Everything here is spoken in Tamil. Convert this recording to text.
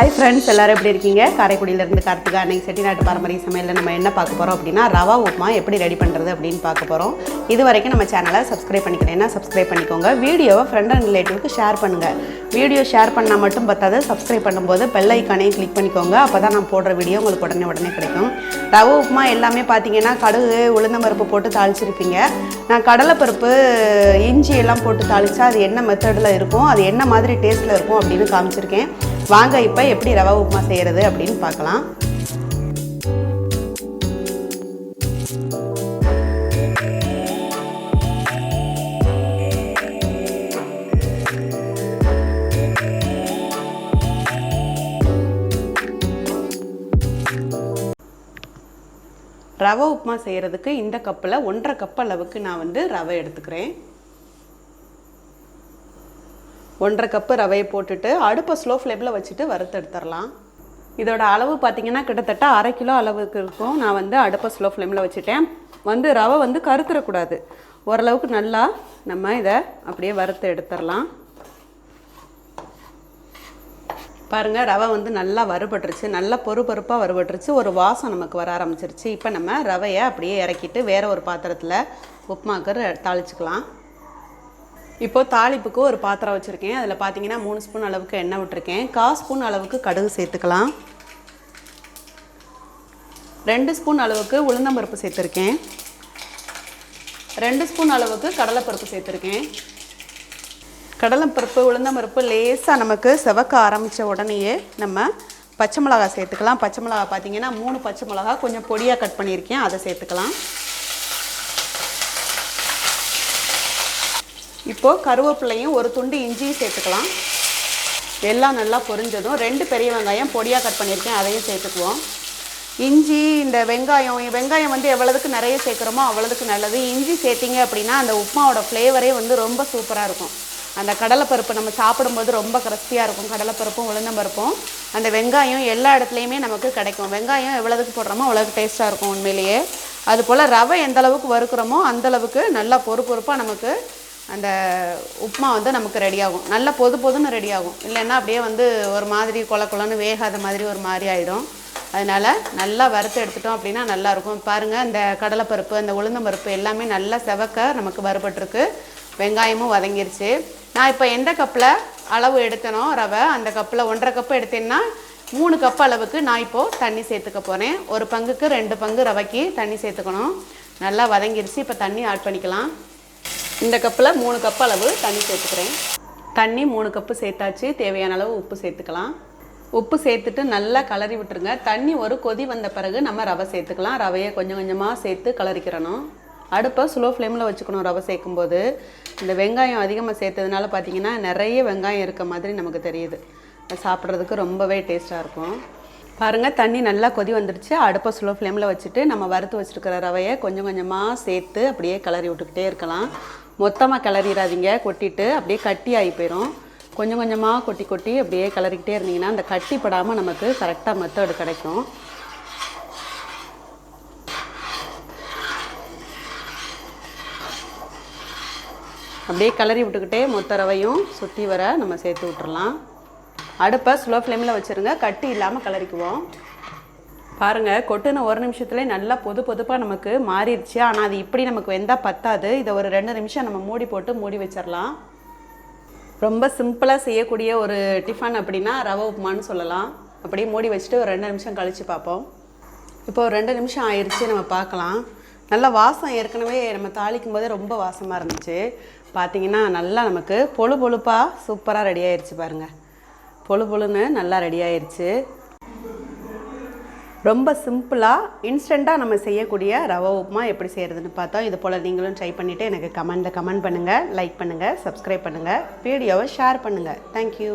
ஹாய் ஃப்ரெண்ட்ஸ், எல்லோரும் எப்படி இருக்கீங்க? காரைக்குடியிலேருந்து கார்த்திகா. அன்றைக்கி செட்டிநாட்டு பாரம்பரிய சமையலில் நம்ம என்ன பார்க்க போகிறோம் அப்படின்னா, ரவா உப்புமா எப்படி ரெடி பண்ணுறது அப்படின்னு பார்க்க போகிறோம். இது வரைக்கும் நம்ம சேனலை சப்ஸ்கிரைப் பண்ணிக்கிறேன்னா சப்ஸ்கிரைப் பண்ணிக்கோங்க. வீடியோவை ஃப்ரெண்ட் அண்ட் ரிலேட்டிவ்க்கு ஷேர் பண்ணுங்கள். வீடியோ ஷேர் பண்ணால் மட்டும் பத்தாது, சப்ஸ்கிரைப் பண்ணும்போது பெல் ஐக்கானையும் கிளிக் பண்ணிக்கோங்க. அப்போ தான் நான் போடுற வீடியோ உங்களுக்கு உடனே கிடைக்கும். ரவா உப்புமா எல்லாமே பார்த்தீங்கன்னா கடுகு உளுந்தம்பருப்பு போட்டு தாளிச்சிருப்பீங்க. நான் கடலைப்பருப்பு இஞ்சி எல்லாம் போட்டு தாளித்தா அது என்ன மெத்தடில் இருக்கும், அது என்ன மாதிரி டேஸ்ட்டில் இருக்கும் அப்படின்னு காமிச்சிருக்கேன். வாங்க இப்போ எப்படி ரவா உப்புமா செய்கிறது அப்படின்னு பார்க்கலாம். ரவை உப்புமா செய்கிறதுக்கு இந்த கப்பில் 1.5 கப் அளவுக்கு நான் ரவை எடுத்துக்கிறேன். 1.5 கப்பு ரவையை போட்டுட்டு அடுப்பை ஸ்லோ ஃப்ளேமில் வச்சுட்டு வறுத்து எடுத்துடலாம். இதோட அளவு பார்த்திங்கன்னா கிட்டத்தட்ட 1/2 கிலோ அளவுக்கு இருக்கும். நான் அடுப்பை ஸ்லோ ஃப்ளேமில் வச்சுட்டேன். ரவை கருத்துறக்கூடாது. ஓரளவுக்கு நல்லா நம்ம இதை அப்படியே வறுத்து எடுத்துடலாம். பாருங்கள், ரவை நல்லா வறுபட்டுருச்சு, நல்லா பொறுப்பாக வறுபட்டுருச்சு. ஒரு வாசம் நமக்கு வர ஆரம்பிச்சிருச்சு. இப்போ நம்ம ரவையை அப்படியே இறக்கிட்டு வேறு ஒரு பாத்திரத்தில் உப்புமாக்கு தாளிச்சுக்கலாம். இப்போது தாளிப்புக்கு ஒரு பாத்திரம் வச்சுருக்கேன். அதில் பார்த்தீங்கன்னா 3 ஸ்பூன் அளவுக்கு எண்ணெய் விட்டுருக்கேன். 1/4 ஸ்பூன் அளவுக்கு கடுகு சேர்த்துக்கலாம். 2 ஸ்பூன் அளவுக்கு உளுந்தம்பருப்பு சேர்த்துருக்கேன். 2 ஸ்பூன் அளவுக்கு கடலைப்பருப்பு சேர்த்துருக்கேன். கடலைப்பருப்பு உளுந்தம்பருப்பு லேசாக நமக்கு செவக்க ஆரம்பித்த உடனேயே நம்ம பச்சை மிளகா சேர்த்துக்கலாம். பச்சை மிளகா பார்த்தீங்கன்னா 3 பச்சை மிளகா கொஞ்சம் பொடியாக கட் பண்ணியிருக்கேன், அதை சேர்த்துக்கலாம். இப்போது கருவேப்பிலையும் ஒரு துண்டு இஞ்சியும் சேர்த்துக்கலாம். எல்லாம் நல்லா பொரிஞ்சதும் 2 பெரிய வெங்காயம் பொடியாக கட் பண்ணியிருக்கேன், அதையும் சேர்த்துக்குவோம். இஞ்சி இந்த வெங்காயம் எவ்வளவுக்கு நிறைய சேர்க்குறோமோ அவ்வளவுக்கு நல்லது. இஞ்சி சேர்த்திங்க அப்படின்னா அந்த உப்புமாவோட ஃப்ளேவரே ரொம்ப சூப்பராக இருக்கும். அந்த கடலைப்பருப்பு நம்ம சாப்பிடும்போது ரொம்ப கிறிஸ்பியாக இருக்கும். கடலைப்பருப்பும் உளுந்தம்பருப்பும் அந்த வெங்காயம் எல்லா இடத்துலையுமே நமக்கு கிடைக்கும். வெங்காயம் எவ்வளவுக்கு போடுறோமோ அவ்வளோக்கு டேஸ்ட்டாக இருக்கும் உண்மையிலேயே. அதுபோல் ரவை எந்த அளவுக்கு வறுக்கிறோமோ அந்தளவுக்கு நல்லா பொறுப்பாக நமக்கு அந்த உப்புமா நமக்கு ரெடியாகும். நல்லா பொதுன்னு ரெடியாகும். இல்லைன்னா அப்படியே ஒரு மாதிரி கொலன்னு வேகாத மாதிரி ஒரு மாதிரி ஆகிடும். அதனால் நல்லா வறுத்து எடுத்துட்டோம் அப்படின்னா நல்லாயிருக்கும். பாருங்கள், இந்த கடலைப்பருப்பு அந்த உளுந்தம்பருப்பு எல்லாமே நல்லா செவக்க நமக்கு வறுபட்டுருக்கு. வெங்காயமும் வதங்கிருச்சு. நான் இப்போ எந்த கப்பில் அளவு எடுத்தனோ ரவை, அந்த கப்பில் 1.5 கப்பு எடுத்தேன்னா 3 கப் அளவுக்கு நான் இப்போது தண்ணி சேர்த்துக்க போகிறேன். ஒரு பங்குக்கு 2 பங்கு ரவைக்கு தண்ணி சேர்த்துக்கணும். நல்லா வதங்கிருச்சு. இப்போ தண்ணி ஆட் பண்ணிக்கலாம். இந்த கப்பில் 3 கப் அளவு தண்ணி சேர்த்துக்கிறேன். தண்ணி 3 கப்பு சேர்த்தாச்சு. தேவையான அளவு உப்பு சேர்த்துக்கலாம். உப்பு சேர்த்துட்டு நல்லா கலரி விட்டுருங்க. தண்ணி ஒரு கொதி வந்த பிறகு நம்ம ரவை சேர்த்துக்கலாம். ரவையை கொஞ்சம் கொஞ்சமாக சேர்த்து கலரிக்கிறணும். அடுப்பை ஸ்லோ ஃப்ளேமில் வச்சுக்கணும். ரவை சேர்க்கும்போது இந்த வெங்காயம் அதிகமாக சேர்த்ததுனால பார்த்திங்கன்னா நிறைய வெங்காயம் இருக்க மாதிரி நமக்கு தெரியுது. சாப்பிட்றதுக்கு ரொம்பவே டேஸ்ட்டாக இருக்கும். பாருங்கள், தண்ணி நல்லா கொதி வந்துடுச்சு. அடுப்பை ஸ்லோ ஃப்ளேமில் வச்சுட்டு நம்ம வறுத்து வச்சுருக்கிற ரவையை கொஞ்சம் கொஞ்சமாக சேர்த்து அப்படியே கிளறி விட்டுக்கிட்டே இருக்கலாம். மொத்தமாக கிளறிடாதீங்க, கொட்டிட்டு அப்படியே கட்டி ஆகி போயிடும். கொஞ்சம் கொஞ்சமாக கொட்டி அப்படியே கிளறிக்கிட்டே இருந்தீங்கன்னா அந்த கட்டி படாமல் நமக்கு கரெக்டாக மெத்தடு கிடைக்கும். அப்படியே கிளறி விட்டுக்கிட்டே மொத்த ரவையும் சுற்றி வர நம்ம சேர்த்து விட்டுறலாம். அடுப்பை ஸ்லோ ஃப்ளேமில் வச்சுருங்க, கட்டி இல்லாமல் கிளறிக்குவோம். பாருங்கள், கொட்டுன 1 நிமிஷத்துலேயே நல்லா பொதுப்பாக நமக்கு மாறிடுச்சு. ஆனால் அது இப்படி நமக்கு வெந்தால் பத்தாது. இதை ஒரு 2 நிமிஷம் நம்ம மூடி போட்டு மூடி வச்சிடலாம். ரொம்ப சிம்பிளாக செய்யக்கூடிய ஒரு டிஃபன் அப்படின்னா ரவை உப்புமான்னு சொல்லலாம். அப்படியே மூடி வச்சுட்டு ஒரு 2 நிமிஷம் கழித்து பார்ப்போம். இப்போ ஒரு 2 நிமிஷம் ஆயிடுச்சு, நம்ம பார்க்கலாம். நல்லா வாசம் ஏற்கனவே நம்ம தாளிக்கும் போதே ரொம்ப வாசமாக இருந்துச்சு. பார்த்திங்கன்னா நல்லா நமக்கு பொழுப்பாக சூப்பராக ரெடி ஆயிடுச்சு. பாருங்கள், பொழுன்னு நல்லா ரெடி ஆயிடுச்சு. ரொம்ப சிம்பிளாக இன்ஸ்டண்ட்டாக நம்ம செய்யக்கூடிய ரவை உப்புமா எப்படி செய்கிறதுன்னு பார்த்தோம். இது போல் நீங்களும் ட்ரை பண்ணிவிட்டு எனக்கு கமெண்ட் பண்ணுங்கள், லைக் பண்ணுங்கள், சப்ஸ்கிரைப் பண்ணுங்கள், வீடியோவை ஷேர் பண்ணுங்கள். தேங்க்யூ.